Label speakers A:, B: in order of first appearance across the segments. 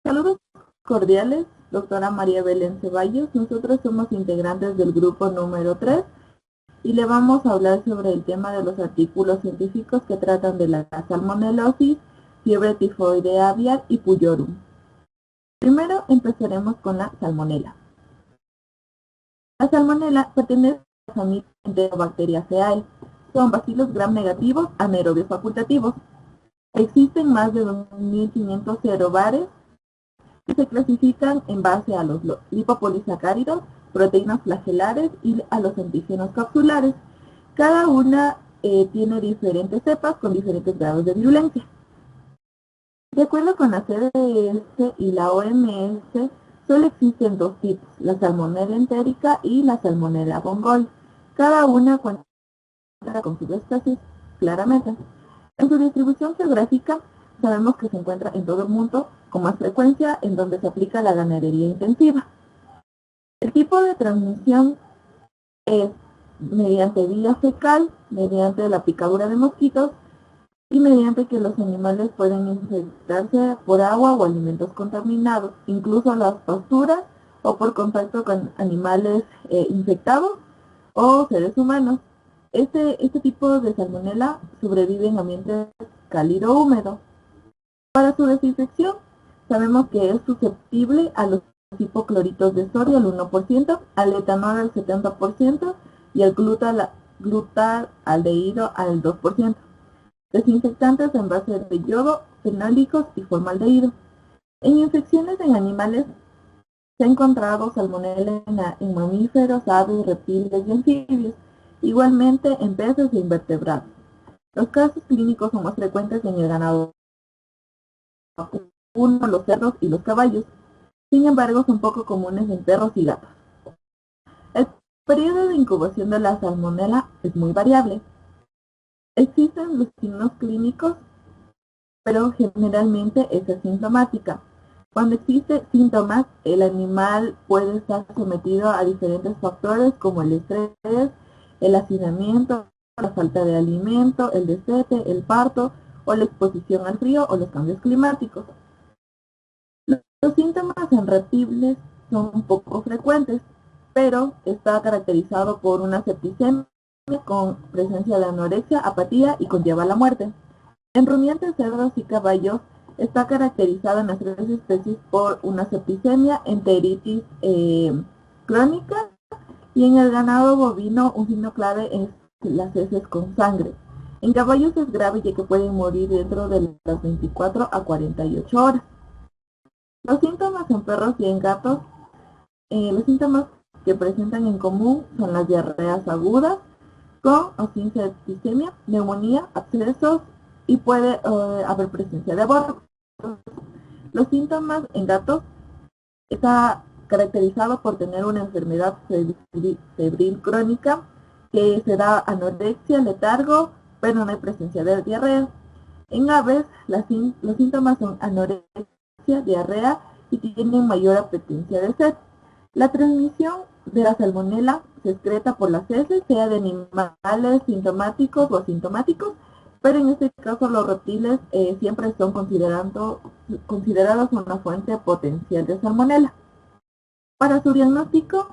A: Saludos cordiales, doctora María Belén Ceballos. Nosotros somos integrantes del grupo número 3 y le vamos a hablar sobre el tema de los artículos científicos que tratan de la salmonelosis, fiebre tifoidea aviar y puyorum. Primero empezaremos con la salmonela. La salmonela pertenece a la familia de Bacteriaceae. Son bacilos gram negativos anaerobios facultativos. Existen más de 2.500 serobares que se clasifican en base a los lipopolisacáridos, proteínas flagelares y a los antígenos capsulares. Cada una tiene diferentes cepas con diferentes grados de virulencia. De acuerdo con la CDS y la OMS, solo existen dos tipos, la salmonella entérica y la salmonella bongol. Cada una cuenta con sus especies claramente. En su distribución geográfica, sabemos que se encuentra en todo el mundo, con más frecuencia en donde se aplica la ganadería intensiva. El tipo de transmisión es mediante vía fecal, mediante la picadura de mosquitos y mediante que los animales pueden infectarse por agua o alimentos contaminados, incluso las pasturas o por contacto con animales infectados o seres humanos. Este tipo de salmonela sobrevive en ambientes cálido húmedo. Para su desinfección, sabemos que es susceptible a los hipocloritos de sodio al 1%, al etanol al 70% y al glutaldehído al 2%. Desinfectantes en base de yodo, fenólicos y formaldehído. En infecciones en animales se ha encontrado salmonella en mamíferos, aves, reptiles y anfibios, igualmente en peces e invertebrados. Los casos clínicos son más frecuentes en el ganado vacuno, los cerdos y los caballos. Sin embargo, son poco comunes en perros y gatos. El periodo de incubación de la salmonella es muy variable. Existen los signos clínicos, pero generalmente es asintomática. Cuando existen síntomas, el animal puede estar sometido a diferentes factores como el estrés, el hacinamiento, la falta de alimento, el destete, el parto o la exposición al frío o los cambios climáticos. Los síntomas en reptiles son poco frecuentes, pero está caracterizado por una septicemia con presencia de anorexia, apatía y conlleva la muerte. En rumiantes, cerdos y caballos está caracterizado en las tres especies por una septicemia, enteritis crónica, y en el ganado bovino un signo clave es las heces con sangre. En caballos es grave ya que pueden morir dentro de las 24 a 48 horas. Los síntomas en perros y en gatos, los síntomas que presentan en común son las diarreas agudas con o sin septicemia, neumonía, abscesos y puede haber presencia de aborto. Los síntomas en gatos está caracterizado por tener una enfermedad febril crónica que se da anorexia, letargo, pero no hay presencia de diarrea. En aves, los síntomas son anorexia, diarrea y tienen mayor apetencia de sed. La transmisión de la salmonela se excreta por las heces, sea de animales sintomáticos o asintomáticos, pero en este caso los reptiles siempre son considerados una fuente potencial de salmonela. Para su diagnóstico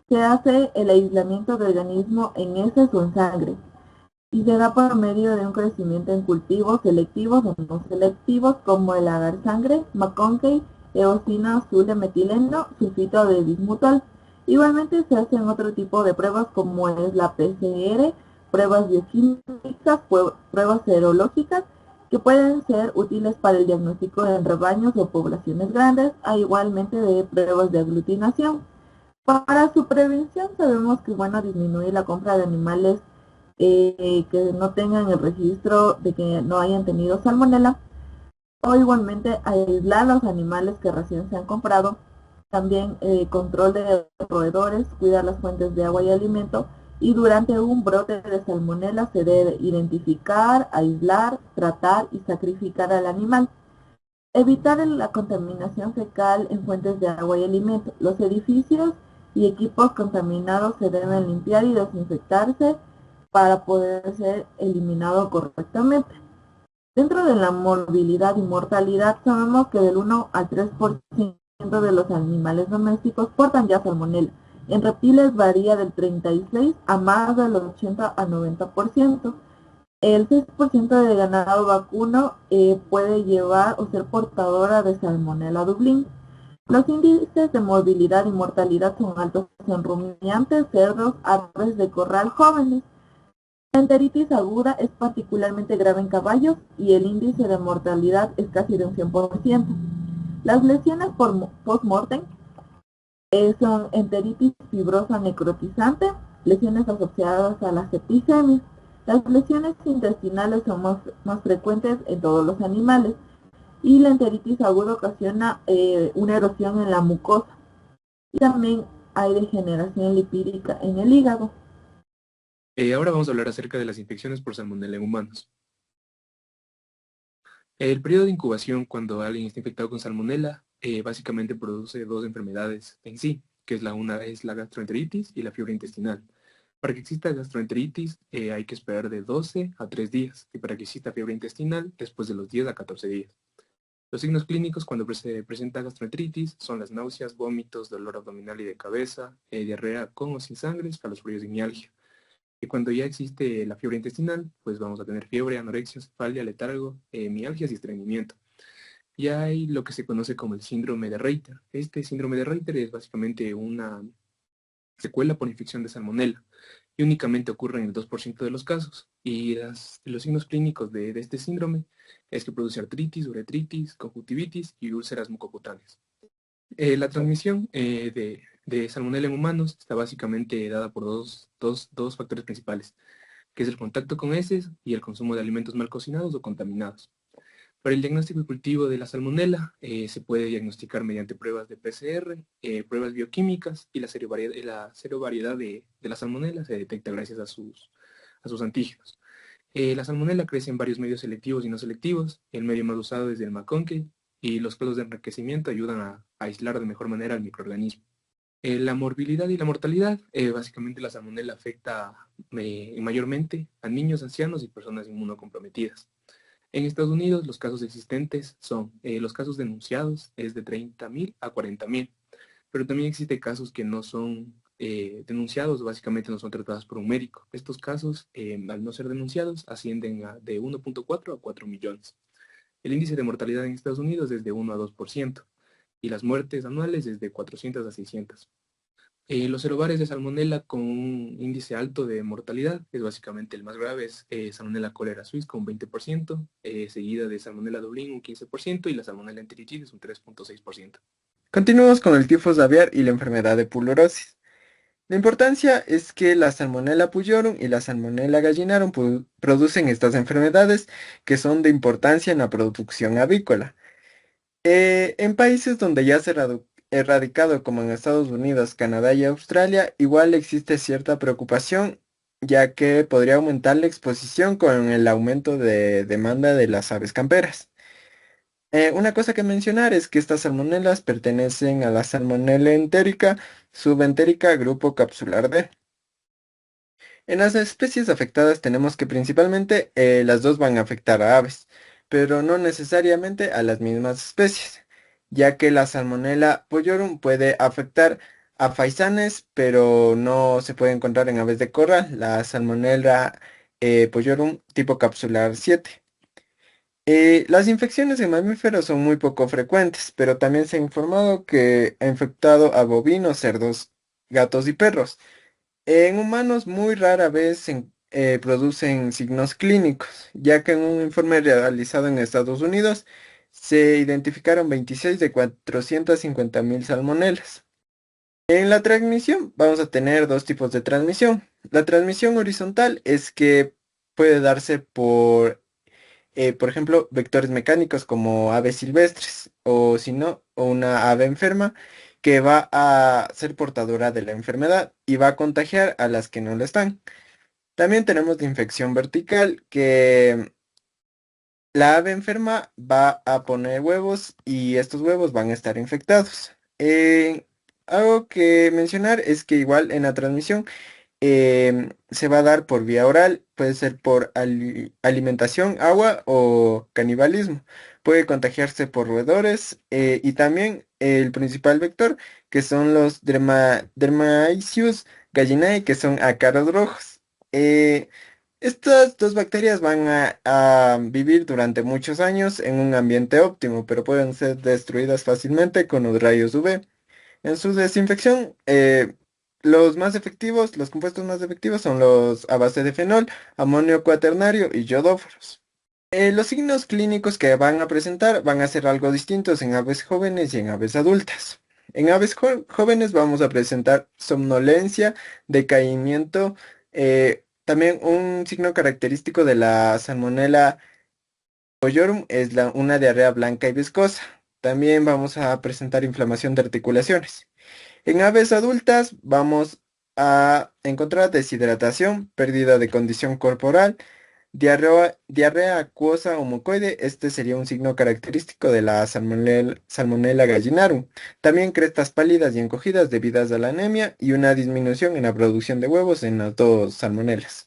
A: se hace el aislamiento del organismo en heces o en sangre y se da por medio de un crecimiento en cultivos selectivos o no selectivos como el agar sangre, McConkey, eosina azul de metileno, sulfito de bismutal. Igualmente se hacen otro tipo de pruebas como es la PCR, pruebas bioquímicas, pruebas serológicas que pueden ser útiles para el diagnóstico en rebaños o poblaciones grandes, igualmente de pruebas de aglutinación. Para su prevención sabemos que es bueno disminuir la compra de animales que no tengan el registro de que no hayan tenido salmonela, o igualmente aislar los animales que recién se han comprado. También control de roedores, cuidar las fuentes de agua y alimento, y durante un brote de salmonela se debe identificar, aislar, tratar y sacrificar al animal. Evitar la contaminación fecal en fuentes de agua y alimento. Los edificios y equipos contaminados se deben limpiar y desinfectarse para poder ser eliminado correctamente. Dentro de la morbilidad y mortalidad sabemos que del 1 al 3% de los animales domésticos portan ya salmonela. En reptiles varía del 36 a más del 80 a 90%. El 6% de ganado vacuno puede llevar o ser portadora de Salmonella Dublin. Los índices de morbilidad y mortalidad son altos en rumiantes, cerdos, aves de corral jóvenes. La enteritis aguda es particularmente grave en caballos y el índice de mortalidad es casi de un 100%. Las lesiones por post-mortem son enteritis fibrosa necrotizante, lesiones asociadas a la septicemia. Las lesiones intestinales son más frecuentes en todos los animales y la enteritis aguda ocasiona una erosión en la mucosa. Y también hay degeneración lipídica en el hígado.
B: Ahora vamos a hablar acerca de las infecciones por salmonela en humanos. El periodo de incubación cuando alguien está infectado con salmonela básicamente produce dos enfermedades en sí, que es una es la gastroenteritis y la fiebre intestinal. Para que exista gastroenteritis hay que esperar de 12 a 3 días y para que exista fiebre intestinal después de los 10 a 14 días. Los signos clínicos cuando se presenta gastroenteritis son las náuseas, vómitos, dolor abdominal y de cabeza, diarrea con o sin sangre, escalofríos y mialgia. Y cuando ya existe la fiebre intestinal, pues vamos a tener fiebre, anorexia, cefalea, letargo, mialgias y estreñimiento. Y hay lo que se conoce como el síndrome de Reiter. Este síndrome de Reiter es básicamente una secuela por infección de salmonela y únicamente ocurre en el 2% de los casos. Y los signos clínicos de este síndrome es que produce artritis, uretritis, conjuntivitis y úlceras mucocutáneas. La transmisión de salmonela en humanos está básicamente dada por dos factores principales, que es el contacto con heces y el consumo de alimentos mal cocinados o contaminados. Para el diagnóstico y cultivo de la salmonela se puede diagnosticar mediante pruebas de PCR, pruebas bioquímicas y la serovariedad de la salmonela se detecta gracias a sus antígenos. La salmonela crece en varios medios selectivos y no selectivos. El medio más usado es el McConkey y los colos de enriquecimiento ayudan a aislar de mejor manera al microorganismo. La morbilidad y la mortalidad, básicamente la salmonela afecta mayormente a niños, ancianos y personas inmunocomprometidas. En Estados Unidos los casos existentes son, los casos denunciados es de 30.000 a 40.000, pero también existen casos que no son denunciados, básicamente no son tratados por un médico. Estos casos, al no ser denunciados, ascienden de 1.4 a 4 millones. El índice de mortalidad en Estados Unidos es de 1 a 2% y las muertes anuales es de 400 a 600. Los serobares de salmonela con un índice alto de mortalidad, es básicamente el más grave, es salmonella cholera suis con 20%, seguida de salmonella dublin un 15% y la salmonella enteritidis un 3.6%.
C: Continuamos con el tifus aviar y la enfermedad de pulmonosis. La importancia es que la Salmonella pullorum y la Salmonella gallinarum producen estas enfermedades que son de importancia en la producción avícola. En países donde ya se ha erradicado, como en Estados Unidos, Canadá y Australia, igual existe cierta preocupación, ya que podría aumentar la exposición con el aumento de demanda de las aves camperas. Una cosa que mencionar es que estas salmonelas pertenecen a la Salmonella entérica, subentérica, grupo capsular D. En las especies afectadas tenemos que principalmente las dos van a afectar a aves, pero no necesariamente a las mismas especies, ya que la Salmonella pollorum puede afectar a faisanes, pero no se puede encontrar en aves de corral, la Salmonella pollorum tipo capsular 7. Las infecciones en mamíferos son muy poco frecuentes, pero también se ha informado que ha infectado a bovinos, cerdos, gatos y perros. En humanos muy rara vez producen signos clínicos, ya que en un informe realizado en Estados Unidos se identificaron 26 de 450.000 salmonelas. En la transmisión vamos a tener dos tipos de transmisión. La transmisión horizontal es que puede darse por ejemplo, vectores mecánicos como aves silvestres o si no, una ave enferma que va a ser portadora de la enfermedad y va a contagiar a las que no lo están. También tenemos la infección vertical que la ave enferma va a poner huevos y estos huevos van a estar infectados. Algo que mencionar es que igual en la transmisión se va a dar por vía oral, puede ser por alimentación, agua o canibalismo. Puede contagiarse por roedores y también el principal vector, que son los Dermaicius gallinae, que son ácaros rojos. Eh, Estas dos bacterias van a vivir durante muchos años en un ambiente óptimo, pero pueden ser destruidas fácilmente con los rayos UV. En su desinfección, los compuestos más efectivos son los a base de fenol, amonio cuaternario y yodóforos. Los signos clínicos que van a presentar van a ser algo distintos en aves jóvenes y en aves adultas. En aves jóvenes vamos a presentar somnolencia, decaimiento, también un signo característico de la Salmonella Boyorum es una diarrea blanca y viscosa. También vamos a presentar inflamación de articulaciones. En aves adultas vamos a encontrar deshidratación, pérdida de condición corporal, diarrea acuosa o mucoide. Este sería un signo característico de la Salmonella gallinarum. También crestas pálidas y encogidas debidas a la anemia y una disminución en la producción de huevos en las dos salmonelas.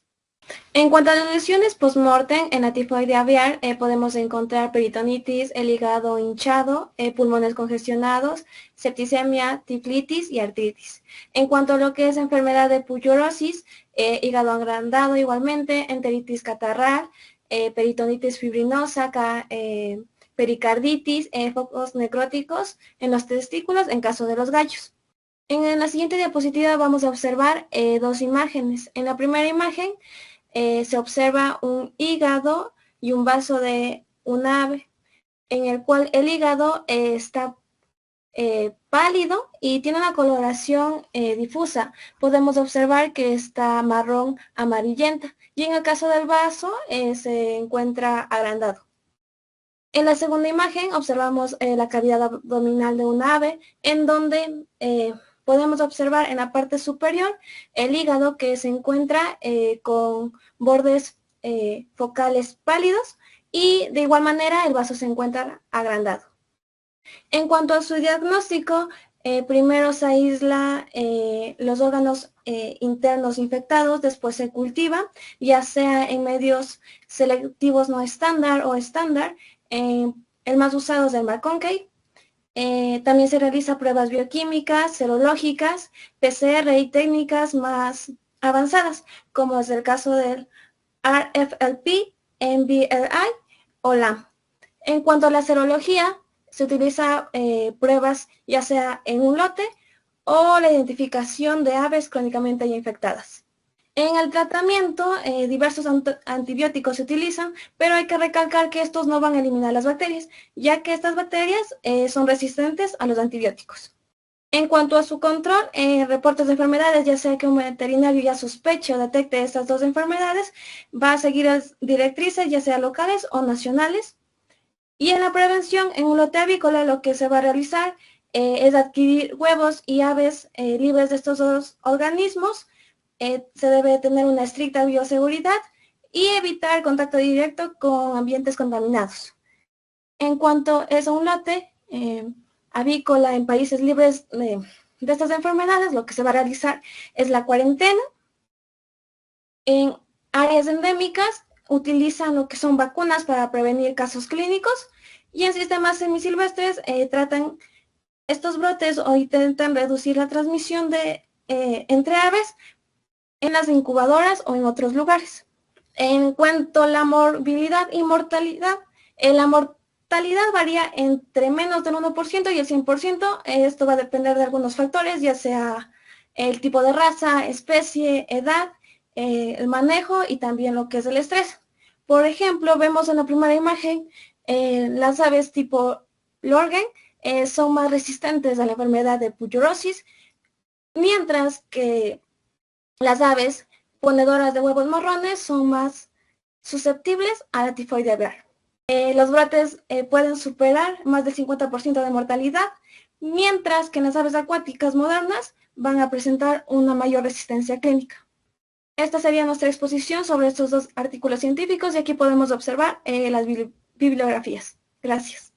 D: En cuanto a las lesiones post-mortem, en la tifoide aviar podemos encontrar peritonitis, el hígado hinchado, pulmones congestionados, septicemia, tiflitis y artritis. En cuanto a lo que es enfermedad de pullurosis, hígado agrandado igualmente, enteritis catarral, peritonitis fibrinosa, pericarditis, focos necróticos en los testículos en caso de los gallos. En la siguiente diapositiva vamos a observar dos imágenes. En la primera imagen se observa un hígado y un vaso de un ave, en el cual el hígado está pálido y tiene una coloración difusa. Podemos observar que está marrón amarillenta y en el caso del vaso se encuentra agrandado. En la segunda imagen observamos la cavidad abdominal de un ave, en donde podemos observar en la parte superior el hígado que se encuentra con bordes focales pálidos y de igual manera el vaso se encuentra agrandado. En cuanto a su diagnóstico, primero se aísla los órganos internos infectados, después se cultiva, ya sea en medios selectivos no estándar o estándar. El más usado es el Marcon-Kay. También se realiza pruebas bioquímicas, serológicas, PCR y técnicas más avanzadas, como es el caso del RFLP, MBLI o LAM. En cuanto a la serología, se utiliza pruebas ya sea en un lote o la identificación de aves crónicamente ya infectadas. En el tratamiento, diversos antibióticos se utilizan, pero hay que recalcar que estos no van a eliminar las bacterias, ya que estas bacterias son resistentes a los antibióticos. En cuanto a su control, reportes de enfermedades, ya sea que un veterinario ya sospeche o detecte estas dos enfermedades, va a seguir las directrices, ya sea locales o nacionales. Y en la prevención, en un lote avícola, lo que se va a realizar es adquirir huevos y aves libres de estos dos organismos. Se debe tener una estricta bioseguridad y evitar contacto directo con ambientes contaminados. En cuanto es un lote avícola en países libres de estas enfermedades, lo que se va a realizar es la cuarentena. En áreas endémicas utilizan lo que son vacunas para prevenir casos clínicos y en sistemas semisilvestres tratan estos brotes o intentan reducir la transmisión entre aves en las incubadoras o en otros lugares. En cuanto a la morbilidad y mortalidad, la mortalidad varía entre menos del 1% y el 100%. Esto va a depender de algunos factores, ya sea el tipo de raza, especie, edad, el manejo y también lo que es el estrés. Por ejemplo, vemos en la primera imagen las aves tipo Lorgen son más resistentes a la enfermedad de pullurosis, mientras que las aves ponedoras de huevos marrones son más susceptibles a la tifoide aviar. Los brotes pueden superar más del 50% de mortalidad, mientras que en las aves acuáticas modernas van a presentar una mayor resistencia clínica. Esta sería nuestra exposición sobre estos dos artículos científicos y aquí podemos observar las bibliografías. Gracias.